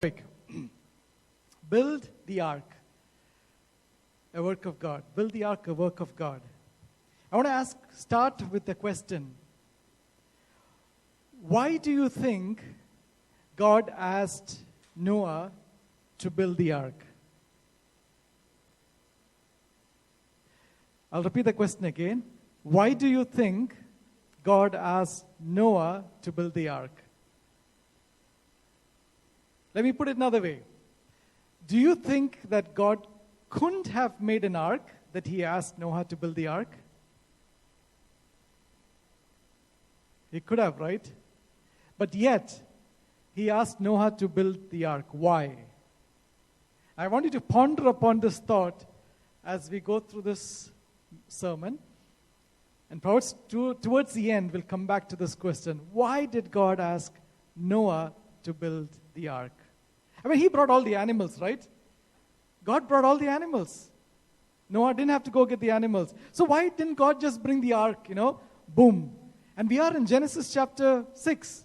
topic. Build the ark, a work of God. Build the ark, a work of God. I want to start with the question. Why do you think God asked Noah to build the ark? I'll repeat the question again. Why do you think God asked Noah to build the ark? Let me put it another way. Do you think that God couldn't have made an ark that he asked Noah to build the ark? He could have, right? But yet, he asked Noah to build the ark. Why? I want you to ponder upon this thought as we go through this sermon. And perhaps towards the end, we'll come back to this question. Why did God ask Noah to build the ark? I mean, he brought all the animals, right? God brought all the animals. Noah didn't have to go get the animals. So why didn't God just bring the ark, Boom. And we are in Genesis chapter 6.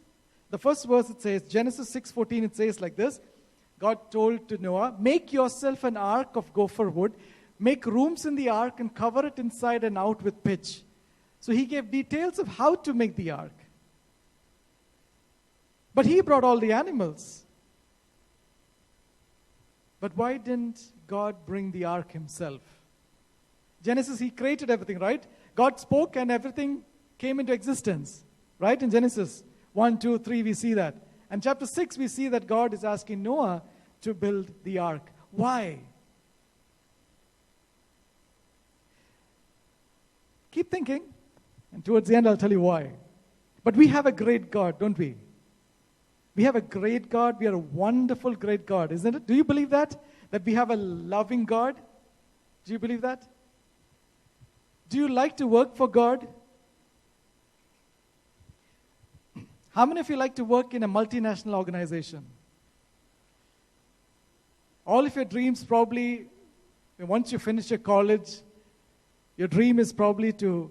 The first verse it says, Genesis 6:14, it says like this. God told to Noah, make yourself an ark of gopher wood. Make rooms in the ark and cover it inside and out with pitch. So he gave details of how to make the ark. But he brought all the animals. But why didn't God bring the ark himself? Genesis, he created everything, right? God spoke and everything came into existence, right? In Genesis 1, 2, 3, we see that. And chapter 6, we see that God is asking Noah to build the ark. Why? Keep thinking, and towards the end, I'll tell you why. But we have a great God, don't we? We have a great God. We are a wonderful, great God, isn't it? Do you believe that? That we have a loving God? Do you believe that? Do you like to work for God? How many of you like to work in a multinational organization? All of your dreams probably, once you finish your college, your dream is probably to,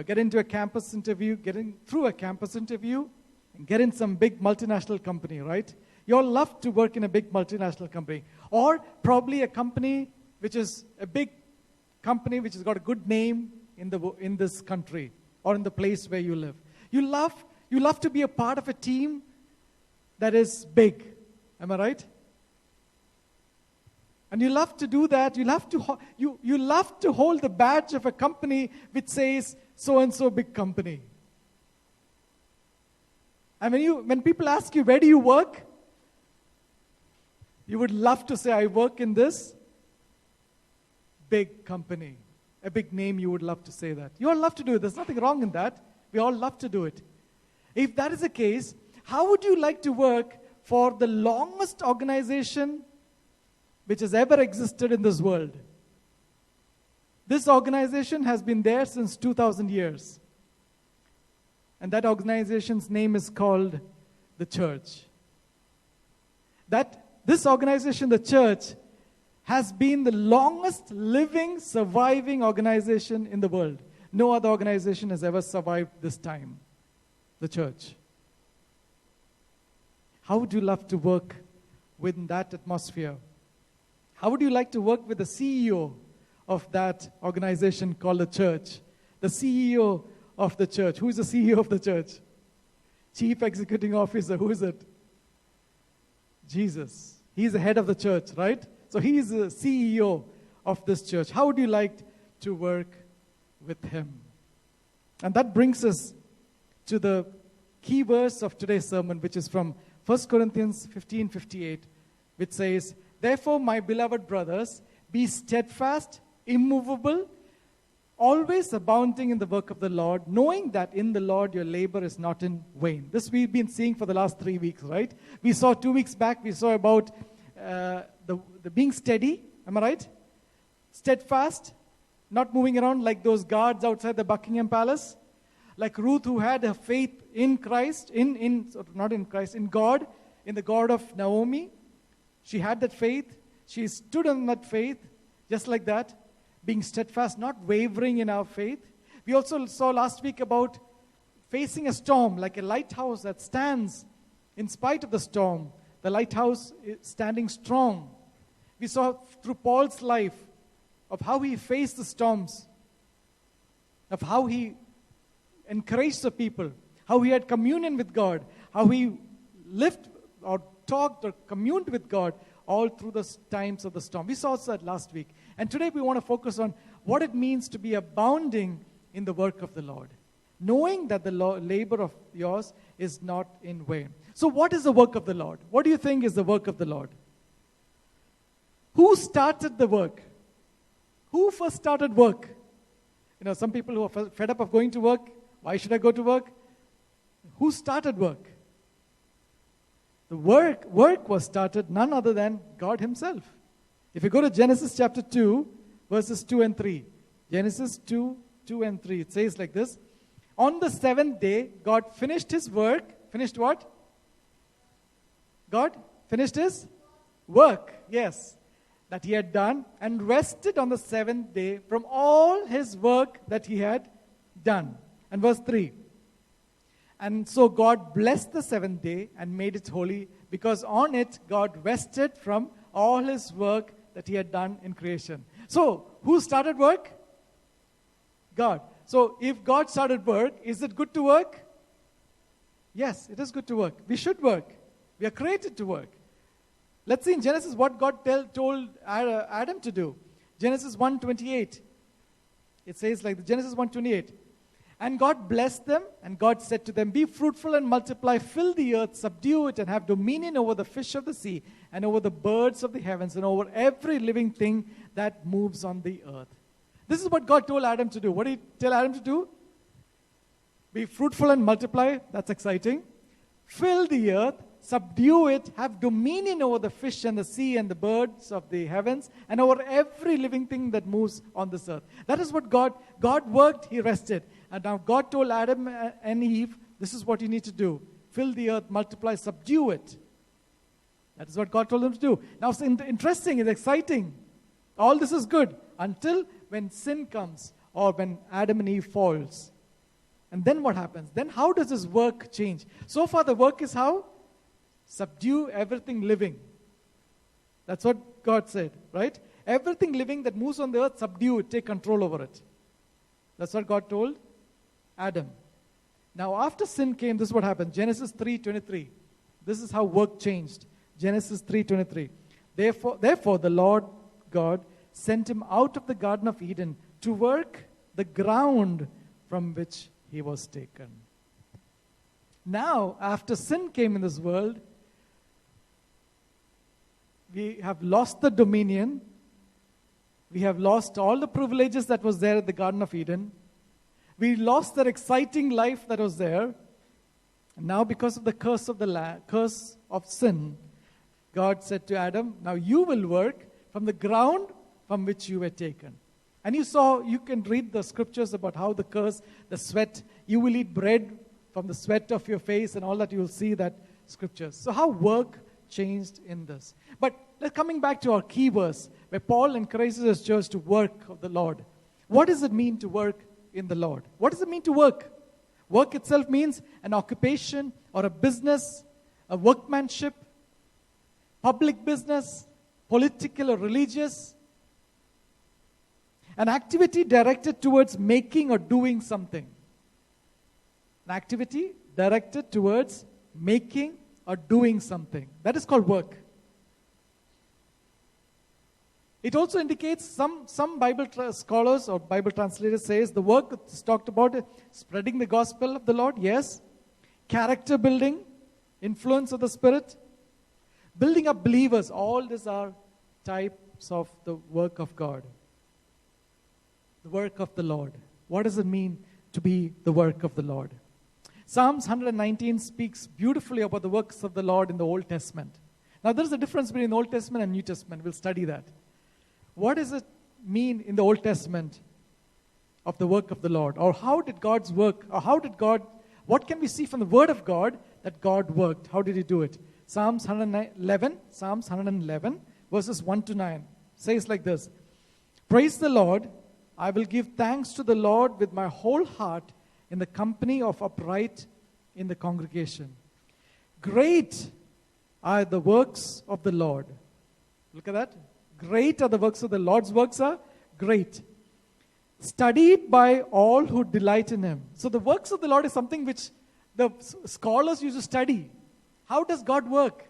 get into a campus interview, through a campus interview, and get in some big multinational company, right? You all love to work in a big multinational company. Or probably a company which is a big company which has got a good name in this country or in the place where you live. You love to be a part of a team that is big. Am I right? And you love to do that. You love to hold the badge of a company which says so-and-so big company. And when people ask you, where do you work? You would love to say, I work in this big company. A big name, you would love to say that. You all love to do it. There's nothing wrong in that. We all love to do it. If that is the case, how would you like to work for the longest organization which has ever existed in this world? This organization has been there since 2,000 years. And that organization's name is called the church. This organization, the church, has been the longest living, surviving organization in the world. No other organization has ever survived this time. The church. How would you love to work within that atmosphere? How would you like to work with the CEO of that organization called the church? The CEO of the church. Who is the CEO of the church? Chief Executive Officer. Who is it? Jesus. He's the head of the church, right? So he is the CEO of this church. How would you like to work with him? And that brings us to the key verse of today's sermon, which is from 1 Corinthians 15:58, which says, therefore, my beloved brothers, be steadfast, immovable, always abounding in the work of the Lord, knowing that in the Lord your labor is not in vain. This we've been seeing for the last 3 weeks, right? We saw 2 weeks back, we saw about the being steady, am I right? Steadfast, not moving around like those guards outside the Buckingham Palace. Like Ruth, who had her faith in Christ, not in Christ, in God, in the God of Naomi. She had that faith. She stood on that faith, just like that, being steadfast, not wavering in our faith. We also saw last week about facing a storm, like a lighthouse that stands in spite of the storm. the lighthouse is standing strong. We saw through Paul's life of how he faced the storms, of how he encouraged the people, how he had communion with God, how he lived or talked or communed with God all through the times of the storm. We saw that last week. And today we want to focus on what it means to be abounding in the work of the Lord, knowing that the labor of yours is not in vain. So what is the work of the Lord? What do you think is the work of the Lord? Who started the work? Who first started work? You know, some people who are fed up of going to work, why should I go to work? Who started work? The work was started none other than God himself. If you go to Genesis chapter 2, verses 2 and 3. Genesis 2, 2 and 3. It says like this. On the seventh day, God finished his work. Finished what? God finished his work. Yes. That he had done, and rested on the seventh day from all his work that he had done. And verse 3. And so God blessed the seventh day and made it holy, because on it God rested from all his work that he had done in creation. So, who started work? God. So, if God started work, is it good to work? Yes, it is good to work. We should work. We are created to work. Let's see in Genesis what God told Adam to do. Genesis 1:28. It says like Genesis 1:28. And God blessed them, and God said to them, be fruitful and multiply, fill the earth, subdue it, and have dominion over the fish of the sea, and over the birds of the heavens, and over every living thing that moves on the earth. This is what God told Adam to do. What did he tell Adam to do? Be fruitful and multiply. That's exciting. Fill the earth, subdue it, have dominion over the fish and the sea and the birds of the heavens, and over every living thing that moves on this earth. That is what God worked, he rested. And now God told Adam and Eve, this is what you need to do. Fill the earth, multiply, subdue it. That is what God told them to do. Now it's interesting, it's exciting. All this is good until when sin comes or when Adam and Eve falls. And then what happens? Then how does this work change? So far the work is how? Subdue everything living. That's what God said, right? Everything living that moves on the earth, subdue it, take control over it. That's what God told Adam. Now after sin came, this is what happened. Genesis 3:23. This is how work changed. Genesis 3:23. Therefore the Lord God sent him out of the Garden of Eden to work the ground from which he was taken. Now, after sin came in this world, we have lost the dominion. We have lost all the privileges that was there at the Garden of Eden. We lost that exciting life that was there. And now because of the curse of sin, God said to Adam, now you will work from the ground from which you were taken. And you can read the scriptures about how the curse, the sweat, you will eat bread from the sweat of your face and all that. You will see that scriptures. So how work changed in this. But coming back to our key verse, where Paul encourages his church to work of the Lord. What does it mean to work in the Lord? What does it mean to work? Work itself means an occupation or a business, a workmanship, public business, political or religious, an activity directed towards making or doing something. An activity directed towards making or doing something. That is called work. It also indicates, some Bible scholars or Bible translators says the work that's talked about is spreading the gospel of the Lord, yes. Character building, influence of the Spirit, building up believers. All these are types of the work of God. The work of the Lord. What does it mean to be the work of the Lord? Psalms 119 speaks beautifully about the works of the Lord in the Old Testament. Now there's a difference between the Old Testament and New Testament. We'll study that. What does it mean in the Old Testament of the work of the Lord? Or how did God's work, or what can we see from the Word of God that God worked? How did He do it? Psalms 111, verses 1 to 9 says like this. Praise the Lord, I will give thanks to the Lord with my whole heart in the company of upright in the congregation. Great are the works of the Lord. Look at that. Great are the works of the Lord's works are great. Studied by all who delight in him. So the works of the Lord is something which the scholars used to study. How does God work?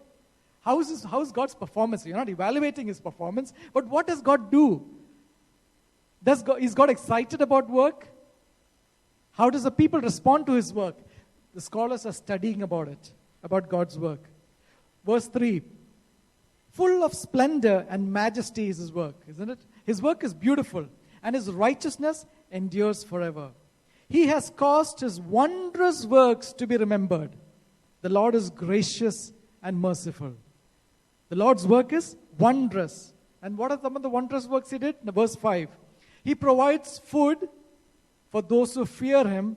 How is God's performance? You're not evaluating his performance, but what does God do? Is God excited about work? How does the people respond to his work? The scholars are studying about it, about God's work. Verse 3. Full of splendor and majesty is his work, isn't it? His work is beautiful, and his righteousness endures forever. He has caused his wondrous works to be remembered. The Lord is gracious and merciful. The Lord's work is wondrous. And what are some of the wondrous works he did? In verse 5. He provides food for those who fear him.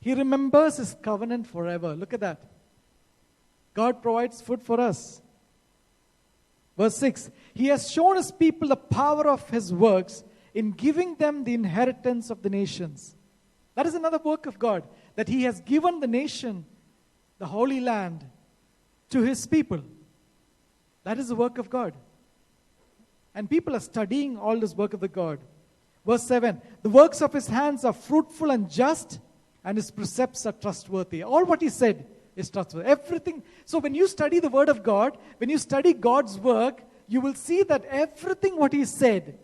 He remembers his covenant forever. Look at that. God provides food for us. Verse 6. He has shown his people the power of his works in giving them the inheritance of the nations. That is another work of God, that he has given the nation, the Holy Land, to his people. That is the work of God. And people are studying all this work of the God. Verse 7, the works of his hands are fruitful and just, and his precepts are trustworthy. All what he said is trustworthy. Everything. So when you study the word of God, when you study God's work, you will see that everything what he said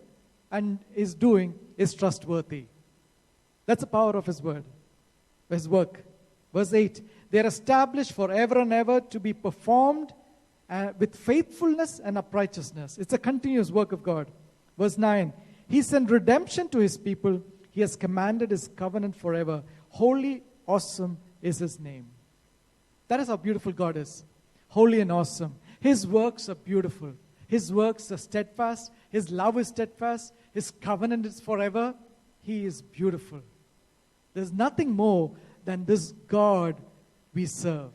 and is doing is trustworthy. That's the power of his word, his work. Verse 8, they are established forever and ever to be performed with faithfulness and uprightness. It's a continuous work of God. Verse 9, he sent redemption to his people. He has commanded his covenant forever. Holy, awesome is his name. That is how beautiful God is. Holy and awesome. His works are beautiful. His works are steadfast. His love is steadfast. His covenant is forever. He is beautiful. There's nothing more than this God we serve.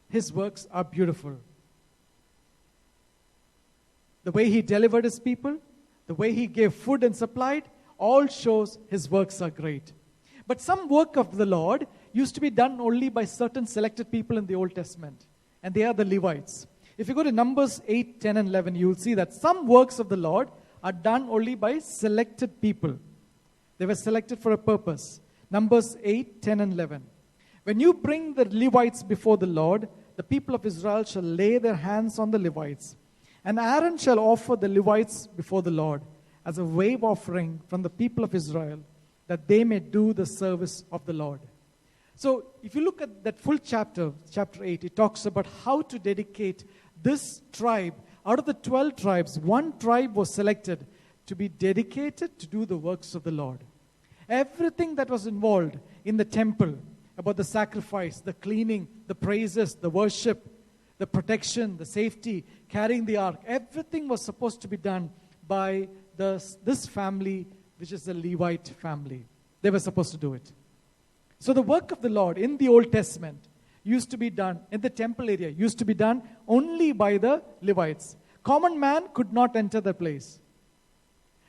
His works are beautiful. The way he delivered his people, the way he gave food and supplied, all shows his works are great. But some work of the Lord used to be done only by certain selected people in the Old Testament. And they are the Levites. If you go to Numbers 8, 10 and 11, you will see that some works of the Lord are done only by selected people. They were selected for a purpose. Numbers 8, 10 and 11. When you bring the Levites before the Lord, the people of Israel shall lay their hands on the Levites. And Aaron shall offer the Levites before the Lord as a wave offering from the people of Israel, that they may do the service of the Lord. So if you look at that full chapter, chapter 8, it talks about how to dedicate this tribe. Out of the 12 tribes, one tribe was selected to be dedicated to do the works of the Lord. Everything that was involved in the temple, about the sacrifice, the cleaning, the praises, the worship, the protection, the safety, carrying the ark, everything was supposed to be done by this family, which is the Levite family. They were supposed to do it. So the work of the Lord in the Old Testament used to be done, in the temple area, used to be done only by the Levites. Common man could not enter the place.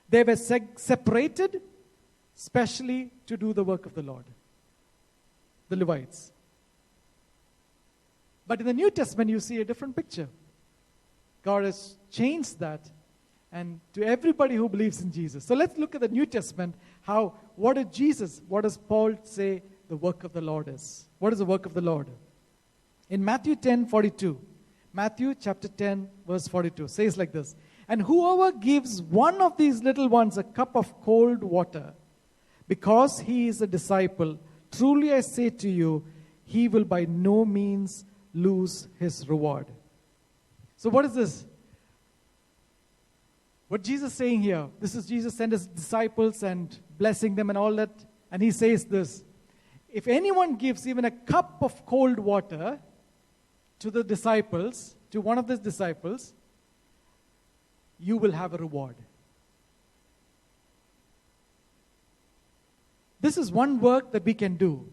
They were separated specially to do the work of the Lord. The Levites. But in the New Testament, you see a different picture. God has changed that, and to everybody who believes in Jesus. So let's look at the New Testament, what does Paul say the work of the Lord is? What is the work of the Lord? In Matthew 10:42, Matthew chapter 10, verse 42, says like this, and whoever gives one of these little ones a cup of cold water, because he is a disciple, truly I say to you, he will by no means lose his reward. So what is this? What Jesus is saying here, this is Jesus sent his disciples and blessing them and all that. And he says this, if anyone gives even a cup of cold water to the disciples, to one of the disciples, you will have a reward. This is one work that we can do.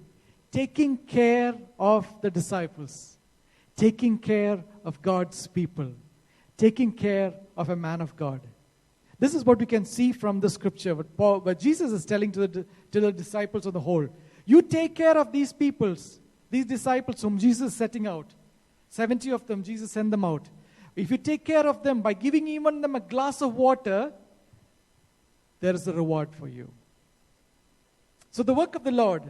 Taking care of the disciples. Taking care of God's people. Taking care of a man of God. This is what we can see from the scripture, what Jesus is telling to the disciples on the whole. You take care of these peoples, these disciples whom Jesus is setting out. 70 of them, Jesus sent them out. If you take care of them by giving even them a glass of water, there is a reward for you. So the work of the Lord,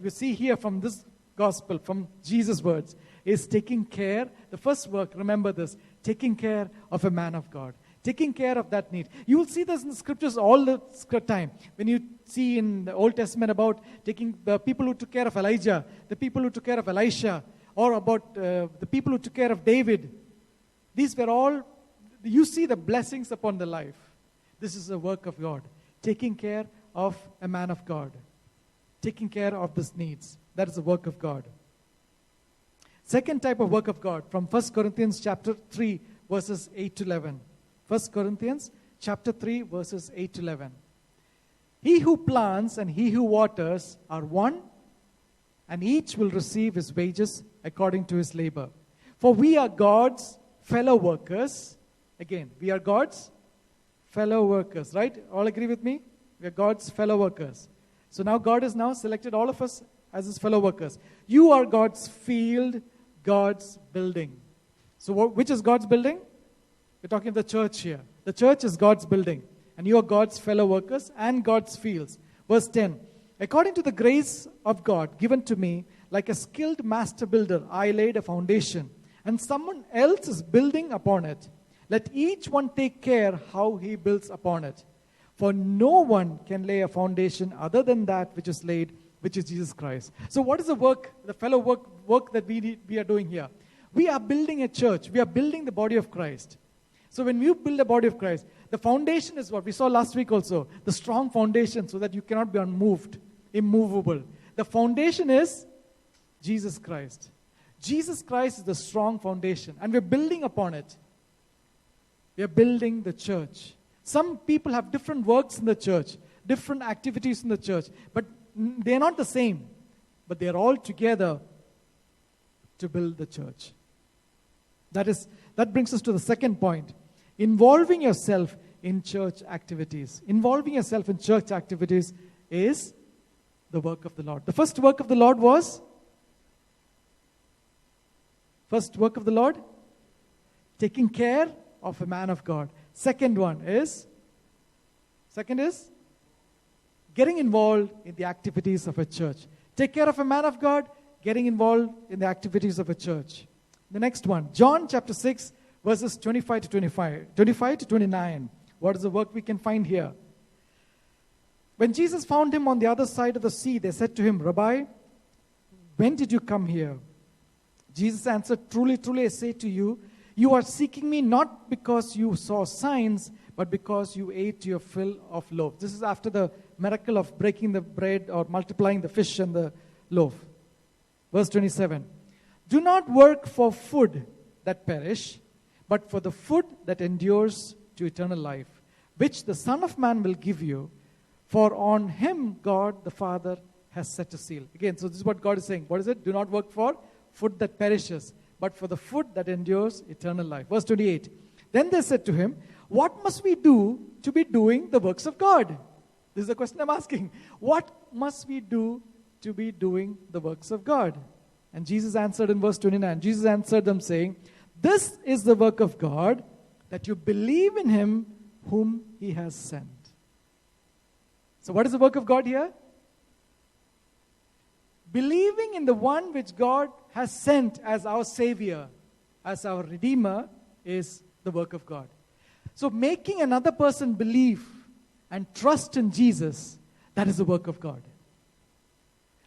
you see here from this gospel, from Jesus' words, is taking care. The first work, remember this, taking care of a man of God. Taking care of that need. You will see this in the scriptures all the time. When you see in the Old Testament about taking the people who took care of Elijah, the people who took care of Elisha, or about the people who took care of David. These were all, you see the blessings upon the life. This is the work of God. Taking care of a man of God. Taking care of his needs. That is the work of God. Second type of work of God from 1 Corinthians chapter 3 verses 8 to 11. 1 Corinthians chapter 3 verses 8 to 11. He who plants and he who waters are one, and each will receive his wages according to his labor. For we are God's fellow workers. Again, we are God's fellow workers, right? All agree with me? We are God's fellow workers. So now God has now selected all of us as his fellow workers. You are God's field, God's building. So which is God's building? We're talking of the church here. The church is God's building. And you are God's fellow workers and God's fields. Verse 10. According to the grace of God given to me, like a skilled master builder, I laid a foundation, and someone else is building upon it. Let each one take care how he builds upon it. For no one can lay a foundation other than that which is laid, which is Jesus Christ. So what is the work, the fellow work that we are doing here? We are building a church. We are building the body of Christ. So when you build the body of Christ, the foundation is what we saw last week also. The strong foundation so that you cannot be unmoved, immovable. The foundation is Jesus Christ. Jesus Christ is the strong foundation. And we're building upon it. We are building the church. Some people have different works in the church, different activities in the church. But they're not the same. But they're all together to build the church. That brings us to the second point. Involving yourself in church activities. Involving yourself in church activities is the work of the Lord. The first work of the Lord was? First work of the Lord? Taking care of a man of God. Second is getting involved in the activities of a church. Take care of a man of God, getting involved in the activities of a church. The next one, John chapter 6, verses 25 to 29. What is the work we can find here? When Jesus found him on the other side of the sea, they said to him, Rabbi, when did you come here? Jesus answered, Truly, truly, I say to you, you are seeking me not because you saw signs, but because you ate your fill of loaves. This is after the miracle of breaking the bread or multiplying the fish and the loaf. Verse 27. Do not work for food that perish, but for the food that endures to eternal life, which the Son of Man will give you, for on him God the Father has set a seal. Again, so this is what God is saying. What is it? Do not work for food that perishes, but for the food that endures eternal life. Verse 28. Then they said to him, what must we do to be doing the works of God? This is the question I'm asking. What must we do to be doing the works of God? And Jesus answered in verse 29. Jesus answered them saying, this is the work of God, that you believe in him whom he has sent. So what is the work of God here? Believing in the one which God has sent as our Savior, as our Redeemer, is the work of God. So making another person believe and trust in Jesus, that is the work of God.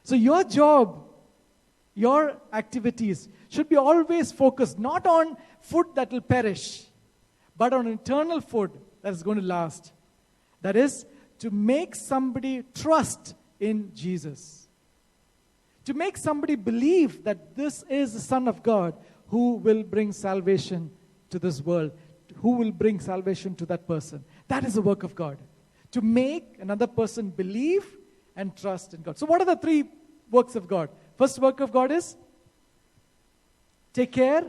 So your job, your activities should be always focused not on food that will perish, but on eternal food that is going to last. That is, to make somebody trust in Jesus. To make somebody believe that this is the Son of God who will bring salvation to this world, who will bring salvation to that person. That is the work of God. To make another person believe and trust in God. So what are the three works of God? First work of God is take care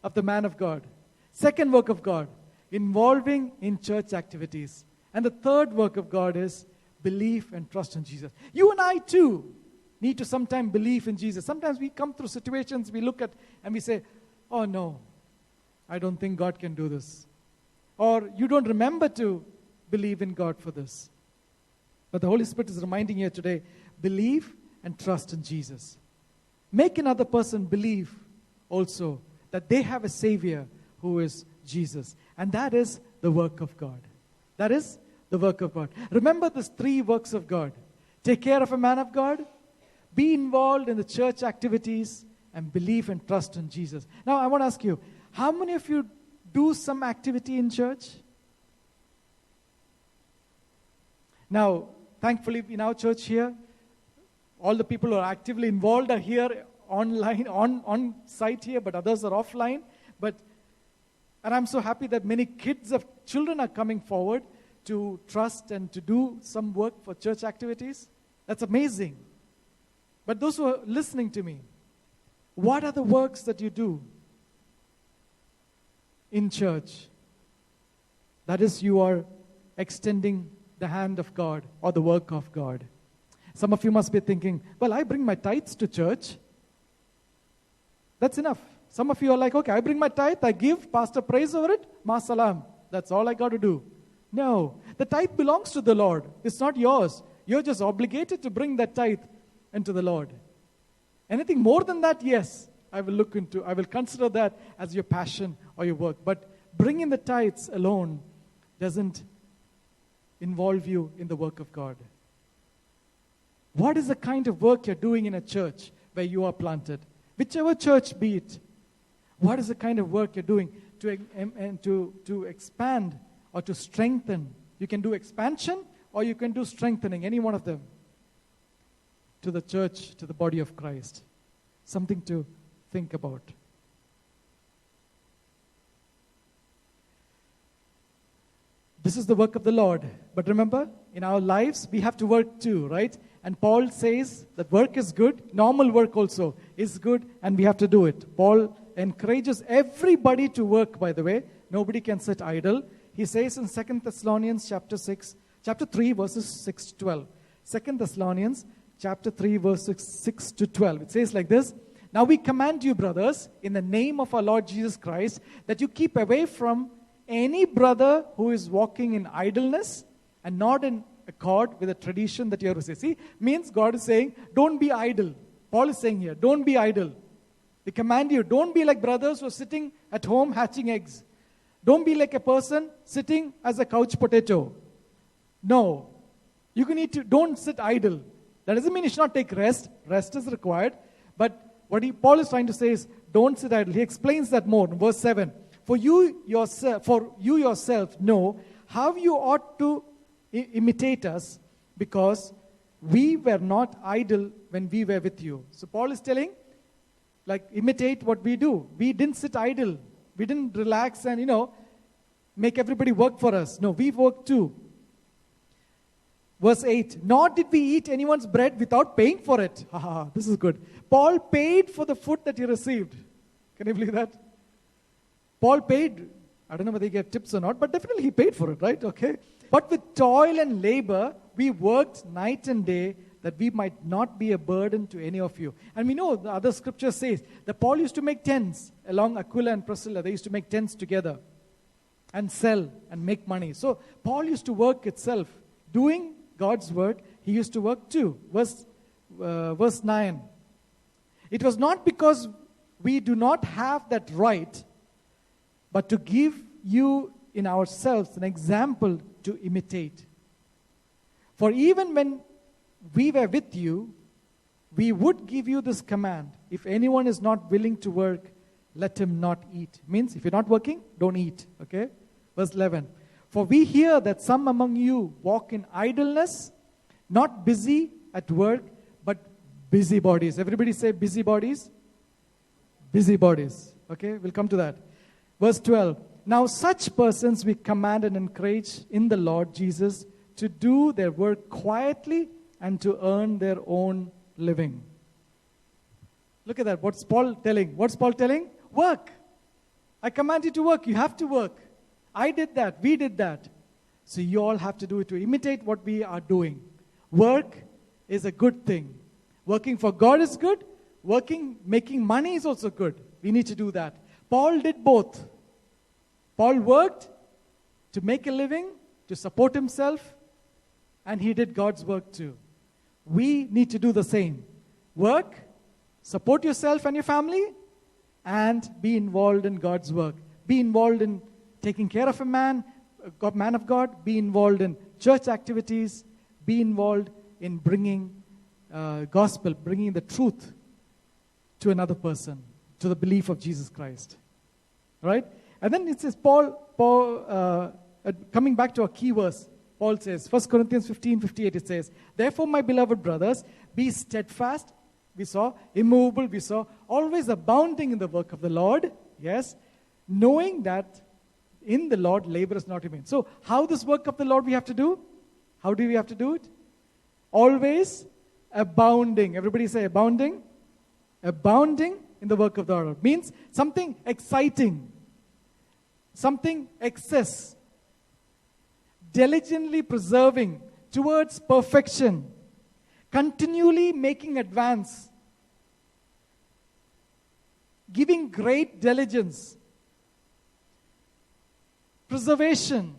of the man of God. Second work of God, involving in church activities. And the third work of God is belief and trust in Jesus. You and I too, need to sometimes believe in Jesus. Sometimes we come through situations, we look at and we say, oh no, I don't think God can do this. Or you don't remember to believe in God for this. But the Holy Spirit is reminding you today, believe and trust in Jesus. Make another person believe also that they have a Savior who is Jesus. And that is the work of God. That is the work of God. Remember these 3 works of God. Take care of a man of God, be involved in the church activities, and believe and trust in Jesus. Now I want to ask you, how many of you do some activity in church? Now, thankfully in our church here, all the people who are actively involved are here online, on site here, but others are offline. And I'm so happy that many children are coming forward to trust and to do some work for church activities. That's amazing. But those who are listening to me, what are the works that you do in church? That is, you are extending the hand of God or the work of God. Some of you must be thinking, well, I bring my tithes to church. That's enough. Some of you are like, okay, I bring my tithe, I give, pastor prays over it, ma salam. That's all I got to do. No, the tithe belongs to the Lord. It's not yours. You're just obligated to bring that tithe into the Lord. Anything more than that, yes, I will consider that as your passion or your work. But bringing the tithes alone doesn't involve you in the work of God. What is the kind of work you're doing in a church where you are planted? Whichever church be it, what is the kind of work you're doing to expand or to strengthen? You can do expansion or you can do strengthening, any one of them, to the church, to the body of Christ. Something to think about. This is the work of the Lord. But remember, in our lives, we have to work too, right? And Paul says that work is good. Normal work also is good, and we have to do it. Paul encourages everybody to work, by the way. Nobody can sit idle. He says in 2 Thessalonians chapter 3, verses 6 to 12. 2 Thessalonians chapter 3, verses 6 to 12. It says like this: Now we command you, brothers, in the name of our Lord Jesus Christ, that you keep away from any brother who is walking in idleness and not in accord with the tradition that you have received. See, means God is saying, don't be idle. Paul is saying here, don't be idle. We command you, don't be like brothers who are sitting at home hatching eggs. Don't be like a person sitting as a couch potato. No. Don't sit idle. That doesn't mean you should not take rest. Rest is required. But what Paul is trying to say is, don't sit idle. He explains that more in verse 7. For you yourself know how you ought to imitate us, because we were not idle when we were with you. So Paul is telling, imitate what we do. We didn't sit idle. We didn't relax and, make everybody work for us. No, we worked too. Verse 8, nor did we eat anyone's bread without paying for it. This is good. Paul paid for the food that he received. Can you believe that? Paul paid. I don't know whether he gave tips or not, but definitely he paid for it, right? Okay. But with toil and labor, we worked night and day that we might not be a burden to any of you. And we know the other scripture says that Paul used to make tents along Aquila and Priscilla. They used to make tents together and sell and make money. So Paul used to work itself. Doing God's work, he used to work too. Verse 9. It was not because we do not have that right, but to give you in ourselves an example to imitate. For even when we were with you, we would give you this command: if anyone is not willing to work, let him not eat. Means if you're not working, don't eat. Okay? Verse 11. For we hear that some among you walk in idleness, not busy at work, but busybodies. Everybody say busybodies. Busybodies. Okay? We'll come to that. Verse 12. Now such persons we command and encourage in the Lord Jesus to do their work quietly and to earn their own living. Look at that. What's Paul telling? Work. I command you to work. You have to work. I did that. We did that. So you all have to do it to imitate what we are doing. Work is a good thing. Working for God is good. Making money is also good. We need to do that. Paul did both. Paul worked to make a living, to support himself, and he did God's work too. We need to do the same. Work, support yourself and your family, and be involved in God's work. Be involved in taking care of a man of God. Be involved in church activities. Be involved in bringing gospel, bringing the truth to another person, to the belief of Jesus Christ. Right? And then it says, coming back to our key verse, Paul says, 1 Corinthians 15:58, it says, therefore, my beloved brothers, be steadfast, we saw, immovable, we saw, always abounding in the work of the Lord, yes, knowing that in the Lord labor is not in vain. So, how this work of the Lord we have to do? How do we have to do it? Always abounding. Everybody say abounding. Abounding in the work of the Lord means something exciting, something excess, diligently preserving towards perfection, continually making advance, giving great diligence, preservation.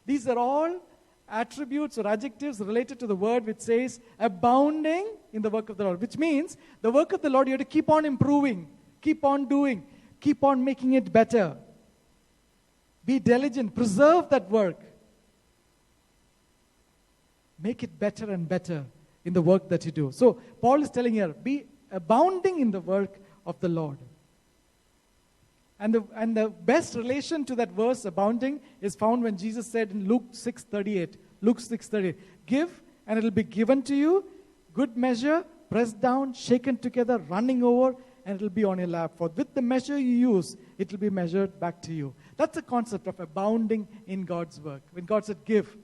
These are all attributes or adjectives related to the word which says abounding in the work of the Lord, which means the work of the Lord you have to keep on improving, keep on doing, keep on making it better. Be diligent, preserve that work. Make it better and better in the work that you do. So Paul is telling here, be abounding in the work of the Lord. And the best relation to that verse, abounding, is found when Jesus said in Luke 6:38. Luke 6:38. Give, and it will be given to you. Good measure, pressed down, shaken together, running over, and it will be on your lap. For with the measure you use, it will be measured back to you. That's the concept of abounding in God's work. When God said give,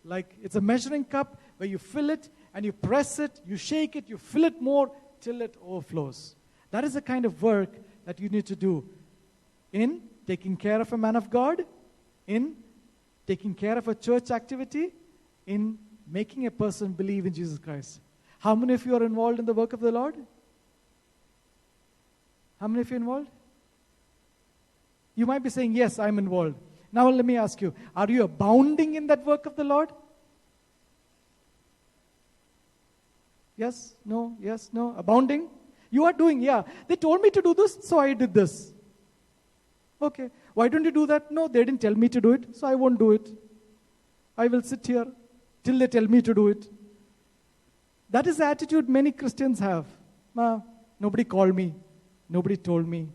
like it's a measuring cup where you fill it and you press it, you shake it, you fill it more till it overflows. That is the kind of work that you need to do in taking care of a man of God, in taking care of a church activity, in making a person believe in Jesus Christ. How many of you are involved in the work of the Lord? How many of you are involved? You might be saying, yes, I'm involved. Now let me ask you, are you abounding in that work of the Lord? Yes, no, yes, no, abounding? You are doing, yeah. They told me to do this, so I did this. Okay, why don't you do that? No, they didn't tell me to do it, so I won't do it. I will sit here till they tell me to do it. That is the attitude many Christians have. Nobody called me. Nobody told me.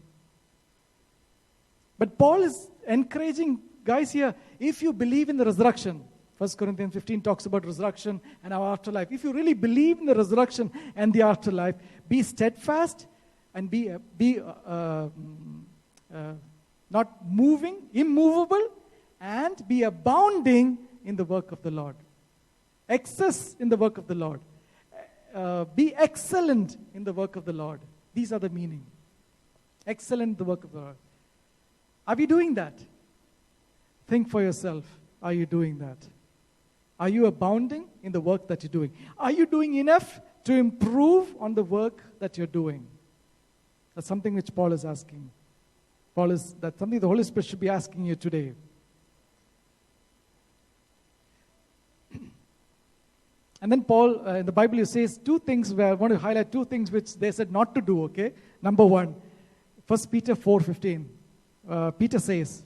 But Paul is encouraging guys here, if you believe in the resurrection, 1 Corinthians 15 talks about resurrection and our afterlife. If you really believe in the resurrection and the afterlife, be steadfast and be not moving, immovable, and be abounding in the work of the Lord. Excess in the work of the Lord. Be excellent in the work of the Lord. These are the meaning. Excellent in the work of the Lord. Are we doing that? Think for yourself. Are you doing that? Are you abounding in the work that you're doing? Are you doing enough to improve on the work that you're doing? That's something which Paul is asking. That's something the Holy Spirit should be asking you today. And then Paul, in the Bible, he says two things where I want to highlight two things which they said not to do, okay? Number one, 1 Peter 4:15. Peter says,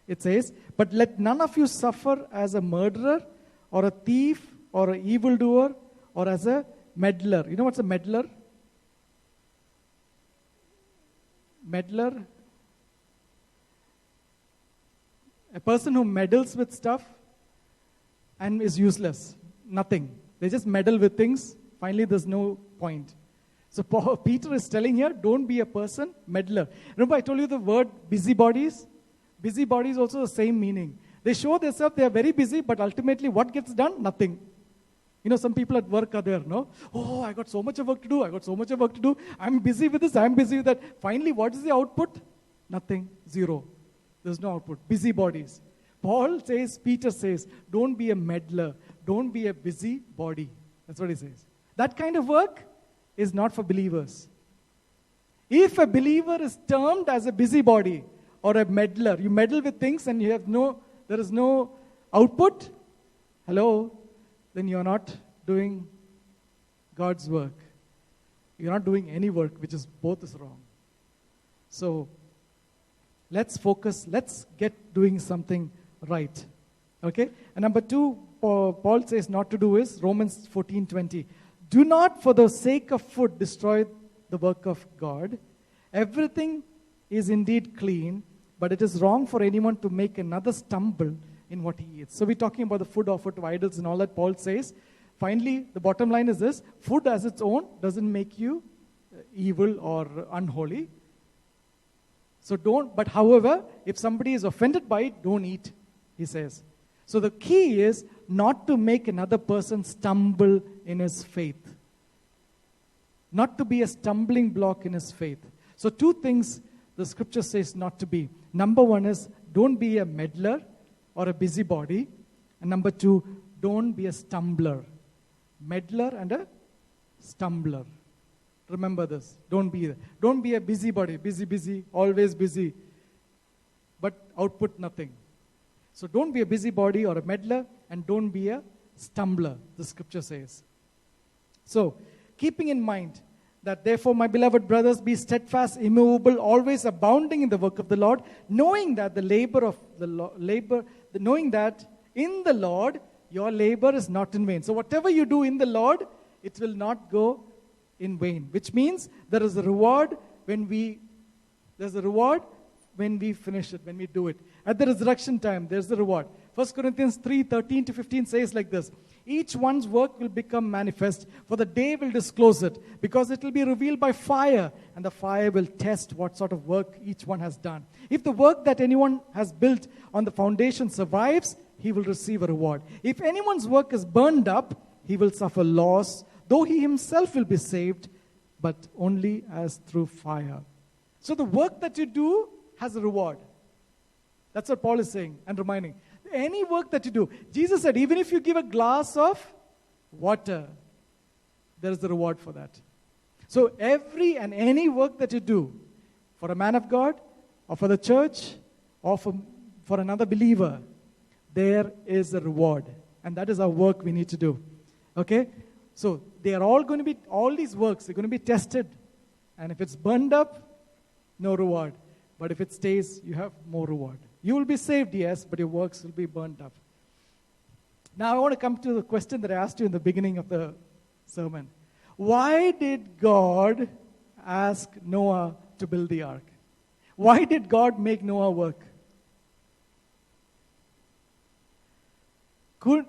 it says, but let none of you suffer as a murderer or a thief or an evildoer or as a meddler. You know what's a meddler? Meddler? A person who meddles with stuff and is useless. Nothing. They just meddle with things. Finally, there's no point. So Peter is telling here, don't be a person meddler. Remember I told you the word busybodies? Busybodies also the same meaning. They show themselves they are very busy, but ultimately what gets done? Nothing. You know, some people at work are there, no? Oh, I got so much of work to do. I got so much of work to do. I'm busy with this. I'm busy with that. Finally, what is the output? Nothing. Zero. There's no output. Busybodies. Peter says, don't be a meddler. Don't be a busybody. That's what he says. That kind of work, is not for believers. If a believer is termed as a busybody or a meddler, you meddle with things and there is no output, hello, then you're not doing God's work. You're not doing any work, which is both is wrong. So let's focus, let's get doing something right. Okay? And number 2, Paul says not to do is Romans 14:20. Do not for the sake of food destroy the work of God. Everything is indeed clean, but it is wrong for anyone to make another stumble in what he eats. So we're talking about the food offered to idols and all that. Paul says, finally, the bottom line is this: food as its own doesn't make you evil or unholy. So but however, if somebody is offended by it, don't eat, he says. So the key is not to make another person stumble in his faith. Not to be a stumbling block in his faith. So 2 things the scripture says not to be. Number 1 is don't be a meddler or a busybody. And number 2, don't be a stumbler. Meddler and a stumbler. Remember this. Don't be a busybody. Busy, always busy. But output nothing. So don't be a busybody or a meddler, and don't be a stumbler, the scripture says. So, keeping in mind that therefore, my beloved brothers, be steadfast, immovable, always abounding in the work of the Lord, knowing that knowing that in the Lord your labor is not in vain. So whatever you do in the Lord, it will not go in vain. Which means there is a reward when we finish it, when we do it. At the resurrection time, there's the reward. 1 Corinthians 3:13-15 says like this: each one's work will become manifest, for the day will disclose it, because it will be revealed by fire, and the fire will test what sort of work each one has done. If the work that anyone has built on the foundation survives, he will receive a reward. If anyone's work is burned up, he will suffer loss, though he himself will be saved, but only as through fire. So the work that you do has a reward. That's what Paul is saying and reminding. Any work that you do, Jesus said, even if you give a glass of water, there is a reward for that. So every and any work that you do for a man of God, or for the church, or for another believer, there is a reward. And that is our work we need to do. Okay? So they are all going to be, all these works, they're going to be tested. And if it's burned up, no reward. But if it stays, you have more reward. You will be saved, yes, but your works will be burnt up. Now I want to come to the question that I asked you in the beginning of the sermon. Why did God ask Noah to build the ark? Why did God make Noah work?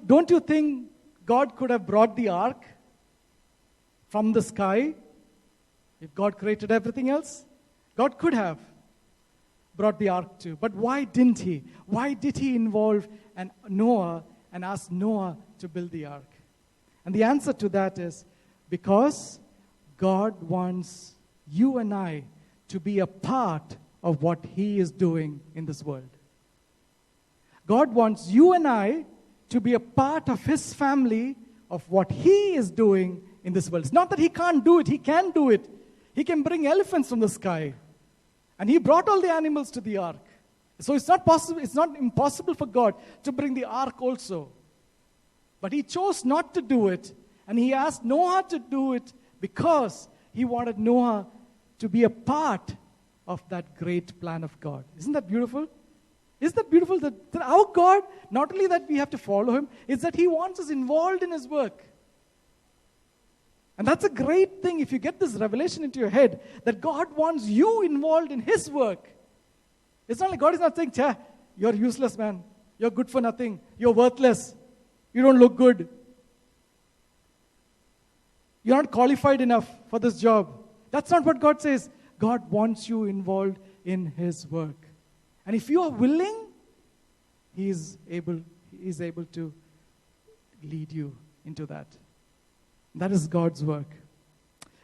Don't you think God could have brought the ark from the sky if God created everything else? God could have brought the ark too. But why didn't he? Why did he involve Noah and ask Noah to build the ark? And the answer to that is because God wants you and I to be a part of what he is doing in this world. God wants you and I to be a part of his family, of what he is doing in this world. It's not that he can't do it. He can do it. He can bring elephants from the sky. And he brought all the animals to the ark. So it's not possible, it's not impossible for God to bring the ark also. But he chose not to do it. And he asked Noah to do it because he wanted Noah to be a part of that great plan of God. Isn't that beautiful? Isn't that beautiful that our God, not only that we have to follow him, is that he wants us involved in his work. And that's a great thing if you get this revelation into your head, that God wants you involved in his work. It's not like God is not saying, you're useless, man. You're good for nothing. You're worthless. You don't look good. You're not qualified enough for this job. That's not what God says. God wants you involved in his work. And if you are willing, he is able to lead you into that. That is God's work.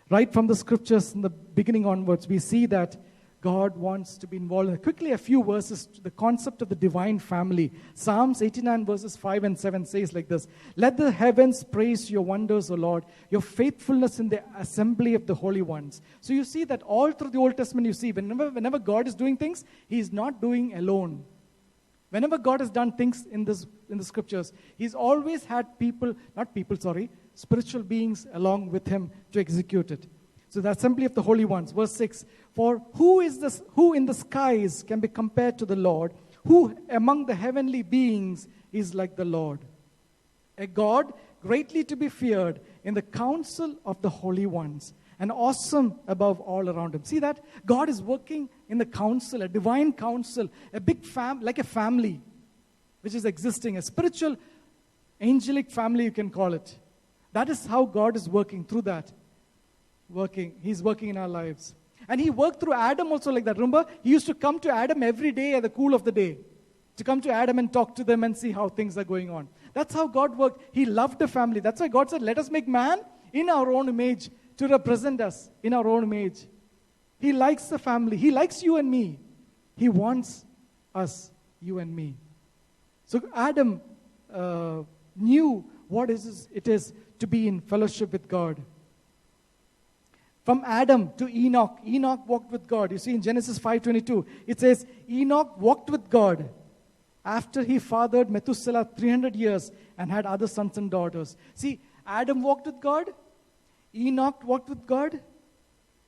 Right from the scriptures in the beginning onwards, we see that God wants to be involved. Quickly, a few verses to the concept of the divine family. Psalms 89 verses 5 and 7 says like this: "Let the heavens praise your wonders, O Lord, your faithfulness in the assembly of the holy ones." So you see that all through the Old Testament, you see whenever God is doing things, He is not doing alone. Whenever God has done things in the scriptures, He's always had spiritual beings along with Him to execute it. So the assembly of the holy ones. Verse 6, "For who in the skies can be compared to the Lord? Who among the heavenly beings is like the Lord? A God greatly to be feared in the council of the holy ones, and awesome above all around Him." See that? God is working in the council, a divine council, a big like a family which is existing, a spiritual, angelic family, you can call it. That is how God is working through that. He's working in our lives. And He worked through Adam also like that. Remember, He used to come to Adam every day at the cool of the day. To come to Adam and talk to them and see how things are going on. That's how God worked. He loved the family. That's why God said, "Let us make man in our own image to represent us in our own image." He likes the family. He likes you and me. He wants us, you and me. So Adam knew what it is to be in fellowship with God. From Adam to Enoch, Enoch walked with God. You see in Genesis 5:22, it says, "Enoch walked with God after he fathered Methuselah 300 years and had other sons and daughters." See, Adam walked with God. Enoch walked with God.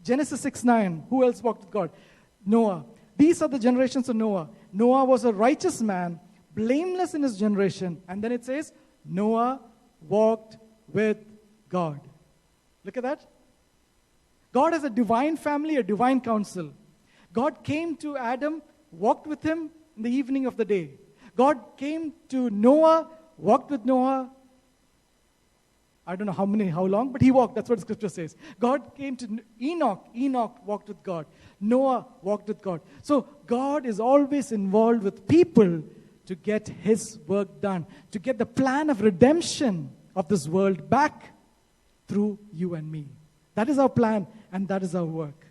Genesis 6:9, who else walked with God? Noah. These are the generations of Noah. Noah was a righteous man, blameless in his generation. And then it says, Noah walked with God. Look at that. God has a divine family, a divine council. God came to Adam, walked with him in the evening of the day. God came to Noah, walked with Noah. I don't know how long, but he walked. That's what the scripture says. God came to Enoch. Enoch walked with God. Noah walked with God. So God is always involved with people to get His work done, to get the plan of redemption of this world back through you and me. That is our plan, and that is our work.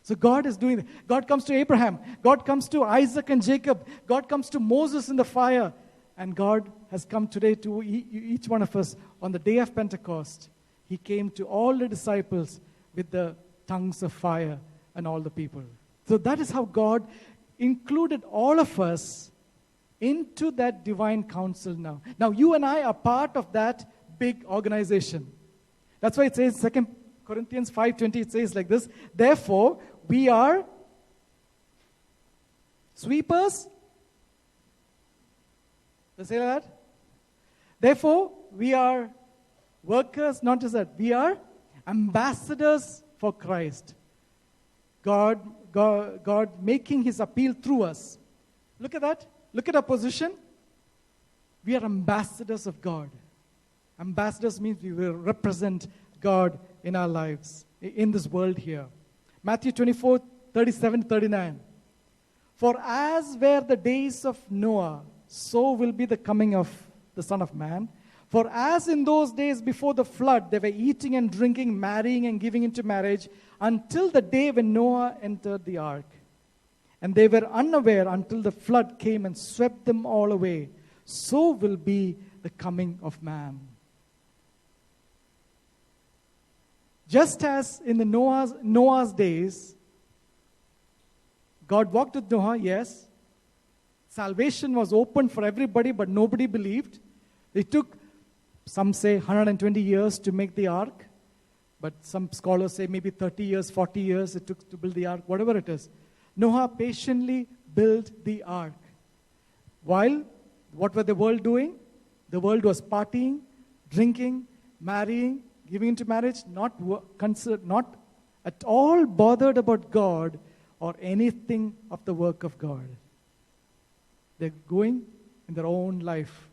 So God is doing it. God comes to Abraham. God comes to Isaac and Jacob. God comes to Moses in the fire. And God has come today to each one of us on the day of Pentecost. He came to all the disciples with the tongues of fire and all the people. So that is how God included all of us into that divine council now. Now you and I are part of that big organization. That's why it says 2 Corinthians 5:20, it says like this: "Therefore, we are sweepers." Does it say that? Therefore, we are workers, not just that. We are ambassadors for Christ. God making His appeal through us. Look at that. Look at our position. We are ambassadors of God. Ambassadors means we will represent God in our lives, in this world here. Matthew 24:37-39. "For as were the days of Noah, so will be the coming of the Son of Man. For as in those days before the flood, they were eating and drinking, marrying and giving into marriage, until the day when Noah entered the ark. And they were unaware until the flood came and swept them all away. So will be the coming of man." Just as in the Noah's days, God walked with Noah, yes. Salvation was open for everybody, but nobody believed. It took, some say, 120 years to make the ark. But some scholars say maybe 30 years, 40 years it took to build the ark, whatever it is. Noah patiently built the ark. While, what were the world doing? The world was partying, drinking, marrying, giving into marriage, not at all bothered about God or anything of the work of God. They're going in their own life.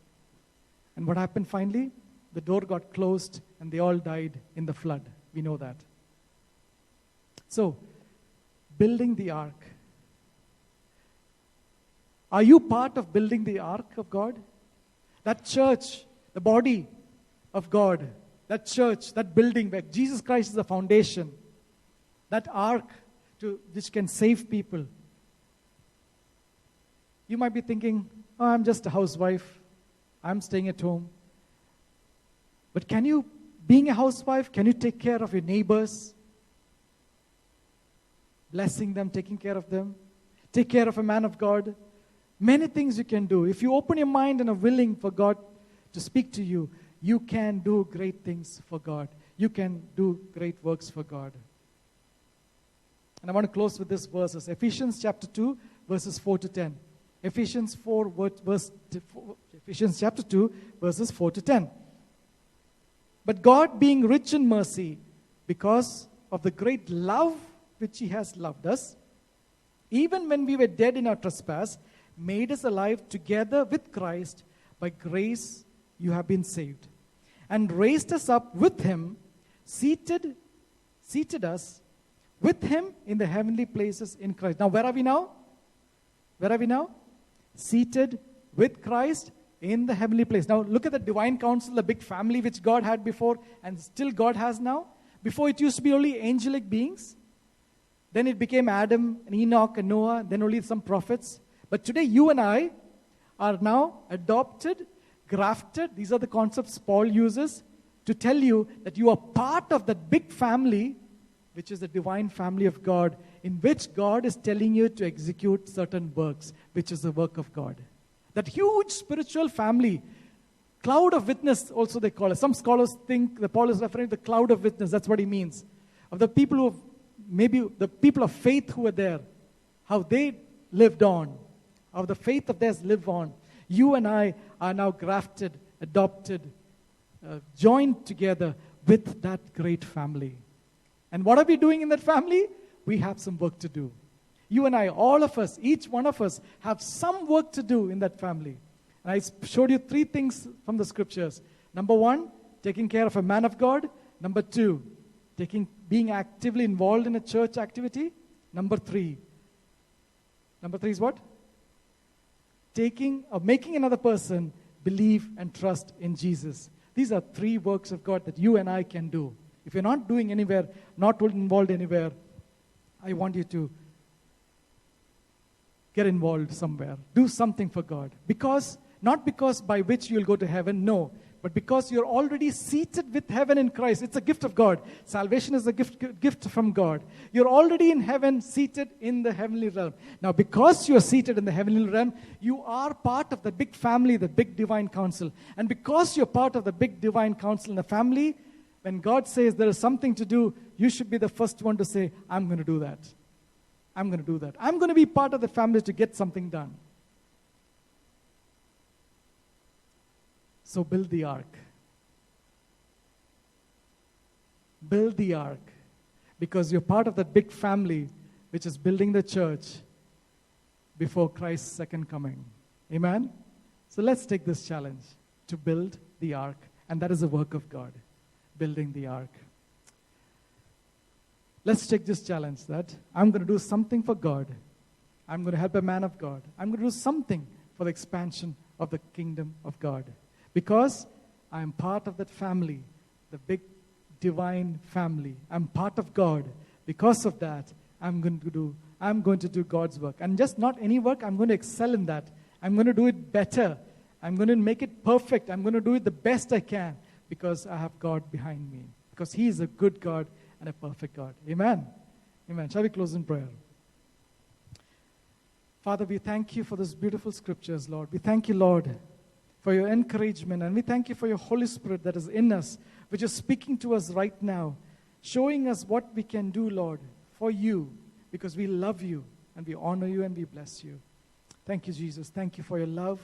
And what happened finally? The door got closed and they all died in the flood. We know that. So, building the ark. Are you part of building the ark of God? That church, the body of God, that church, that building where Jesus Christ is the foundation, that ark which can save people. You might be thinking, oh, I'm just a housewife. I'm staying at home. But being a housewife, can you take care of your neighbors? Blessing them, taking care of them. Take care of a man of God. Many things you can do. If you open your mind and are willing for God to speak to you, you can do great things for God. You can do great works for God. And I want to close with this verses. Ephesians chapter 2, verses 4 to 10. Ephesians chapter 2, verses 4 to 10. But God, being rich in mercy, because of the great love which He has loved us, even when we were dead in our trespass, made us alive together with Christ. By grace you have been saved. And raised us up with Him, seated us with Him in the heavenly places in Christ. Now, where are we now? Where are we now? Seated with Christ in the heavenly place. Now, look at the divine council, the big family which God had before and still God has now. Before, it used to be only angelic beings. Then it became Adam and Enoch and Noah, then only some prophets. But today, you and I are now adopted, grafted. These are the concepts Paul uses to tell you that you are part of that big family, which is the divine family of God, in which God is telling you to execute certain works, which is the work of God. That huge spiritual family, cloud of witness also they call it. Some scholars think that Paul is referring to the cloud of witness. That's what he means. Of the people who, maybe the people of faith who were there, how they lived on, how the faith of theirs live on. You and I are now grafted, adopted, joined together with that great family. And what are we doing in that family? We have some work to do. You and I, all of us, each one of us, have some work to do in that family. And I showed you 3 things from the scriptures. Number 1, taking care of a man of God. Number 2, being actively involved in a church activity. Number 3 is what? Making another person believe and trust in Jesus. These are 3 works of God that you and I can do. If you're not doing anywhere, not involved anywhere, I want you to get involved somewhere. Do something for God. Not because by which you'll go to heaven, no. But because you're already seated with heaven in Christ. It's a gift of God. Salvation is a gift from God. You're already in heaven, seated in the heavenly realm. Now, because you're seated in the heavenly realm, you are part of the big family, the big divine council. And because you're part of the big divine council in the family, when God says there is something to do, you should be the first one to say, I'm going to do that. I'm going to do that. I'm going to be part of the family to get something done. So build the ark. Build the ark. Because you're part of that big family which is building the church before Christ's second coming. Amen? So let's take this challenge to build the ark. And that is the work of God. Building the ark. Let's take this challenge that I'm going to do something for God. I'm going to help a man of God. I'm going to do something for the expansion of the kingdom of God. Because I'm part of that family, the big divine family. I'm part of God. Because of that, I'm going to do God's work. And just not any work, I'm going to excel in that. I'm going to do it better. I'm going to make it perfect. I'm going to do it the best I can because I have God behind me. Because He is a good God and a perfect God. Amen. Amen. Shall we close in prayer? Father, we thank you for these beautiful scriptures, Lord. We thank you, Lord, for your encouragement. And we thank you for your Holy Spirit that is in us, which is speaking to us right now, showing us what we can do, Lord, for you, because we love you and we honor you and we bless you. Thank you, Jesus. Thank you for your love.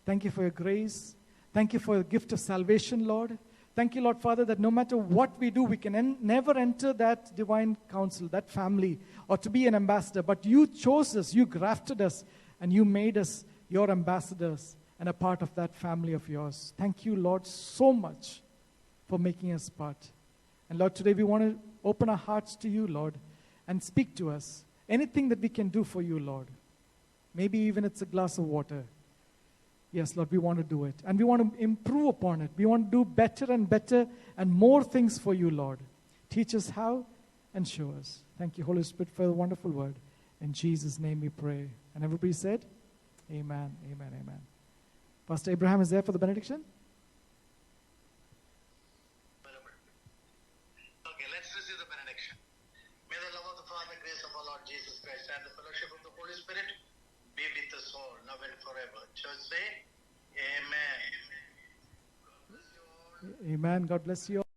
Thank you for your grace. Thank you for the gift of salvation, Lord. Thank you, Lord Father, that no matter what we do, we can never enter that divine council, that family, or to be an ambassador. But you chose us, you grafted us, and you made us your ambassadors and a part of that family of yours. Thank you, Lord, so much for making us part. And Lord, today we want to open our hearts to you, Lord, and speak to us. Anything that we can do for you, Lord. Maybe even it's a glass of water. Yes, Lord, we want to do it. And we want to improve upon it. We want to do better and better and more things for you, Lord. Teach us how, and show us. Thank you, Holy Spirit, for the wonderful word. In Jesus' name we pray. And everybody said, amen, amen, amen. Pastor Abraham is there for the benediction? Okay, let's receive the benediction. May the love of the Father, grace of our Lord Jesus Christ, and the fellowship of the Holy Spirit be with us all, now and forever. Church say, amen. God bless you all. Amen. God bless you all.